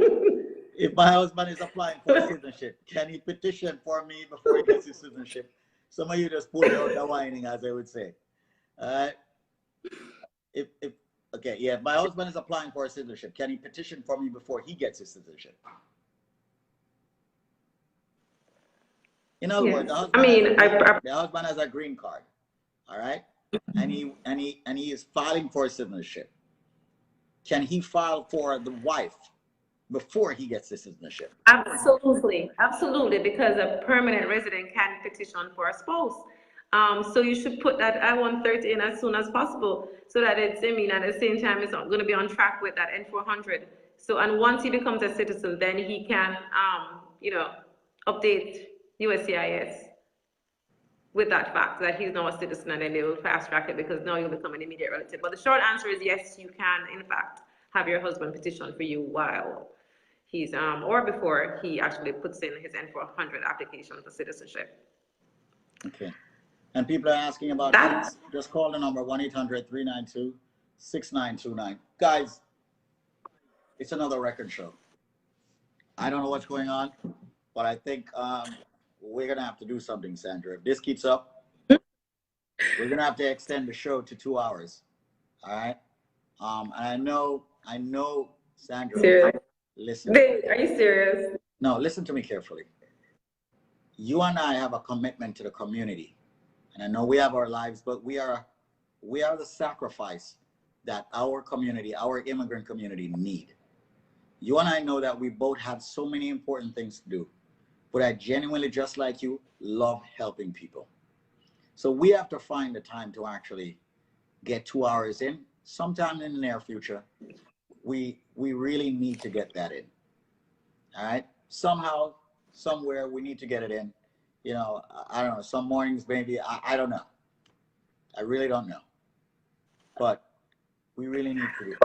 If my husband is applying for citizenship, can he petition for me before he gets his citizenship? Some of you just pulled out the whining, as I would say. All right. If my husband is applying for a citizenship, can he petition for me before he gets his citizenship? In other words, the husband has a green card, all right, and he is filing for a citizenship. Can he file for the wife before he gets the citizenship? Absolutely, because a permanent resident can petition for a spouse. So you should put that I-130 in as soon as possible, so that at the same time, it's going to be on track with that N-400. So, and once he becomes a citizen, then he can, update USCIS with that fact that he's now a citizen, and then they will fast track it because now you'll become an immediate relative. But the short answer is yes, you can, in fact, have your husband petition for you while he's, or before he actually puts in his N-400 application for citizenship. Okay. And people are asking about that. Just call the number 1-800-392-6929. Guys, it's another record show. I don't know what's going on, but I think we're going to have to do something, Sandra. If this keeps up, we're going to have to extend the show to 2 hours. All right? And I know, Sandra. Serious? Listen. Babe, are you serious? No, listen to me carefully. You and I have a commitment to the community. And I know we have our lives, but we are the sacrifice that our community, our immigrant community need. You and I know that we both have so many important things to do, but I genuinely, just like you, love helping people. So we have to find the time to actually get 2 hours in. Sometime in the near future, we really need to get that in. All right. Somehow, somewhere, we need to get it in. You know, I don't know. Some mornings, maybe. I don't know. I really don't know. But we really need to do it.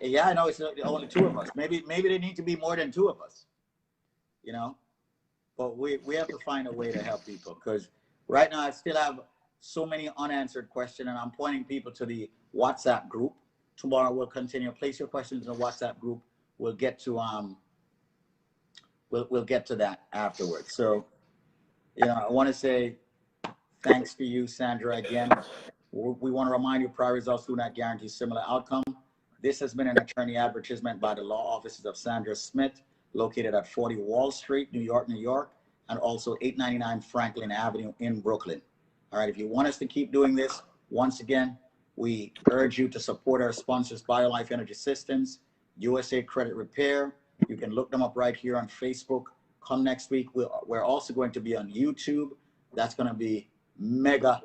Yeah, I know it's only two of us. Maybe there need to be more than two of us. You know, but we have to find a way to help people, because right now I still have so many unanswered questions, and I'm pointing people to the WhatsApp group. Tomorrow we'll continue. Place your questions in the WhatsApp group. We'll get to we'll get to that afterwards. So, you know, I want to say thanks to you, Sandra, again. We want to remind you, prior results do not guarantee similar outcome. This has been an attorney advertisement by the law offices of Sandra Smith, located at 40 Wall Street, New York, New York, and also 899 Franklin Avenue in Brooklyn. All right, if you want us to keep doing this, once again, we urge you to support our sponsors, BioLife Energy Systems, USA Credit Repair. You can look them up right here on Facebook. Come next week, we're also going to be on YouTube. That's going to be mega,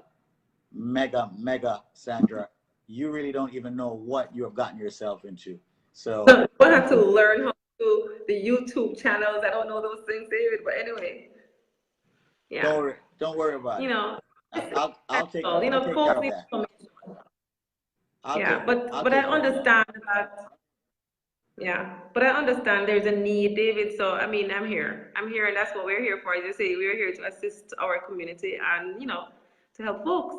Sandra. You really don't even know what you have gotten yourself into. So I have to learn how to do the YouTube channels. I don't know those things, David, but anyway, yeah. Don't worry about it. You know, I'll take care folks of need that. but I understand that. Yeah, but I understand there's a need, David. So I mean, I'm here, and that's what we're here for. As you say, we're here to assist our community and to help folks.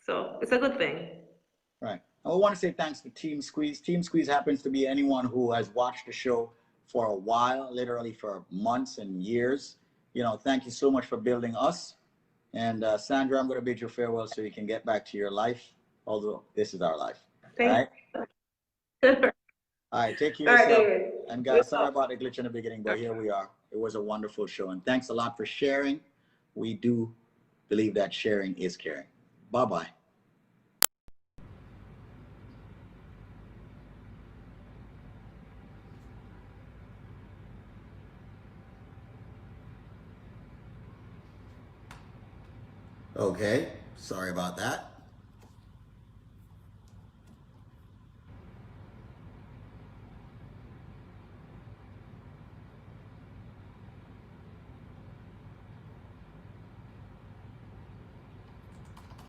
So it's a good thing. Right. I want to say thanks to Team Squeeze. Team Squeeze happens to be anyone who has watched the show for a while, literally for months and years. You know, thank you so much for building us. And Sandra, I'm going to bid you farewell so you can get back to your life, although this is our life. Thank you. All right, take care of yourself. David. And guys, sorry about the glitch in the beginning, but here we are. It was a wonderful show. And thanks a lot for sharing. We do believe that sharing is caring. Bye-bye. Okay, sorry about that.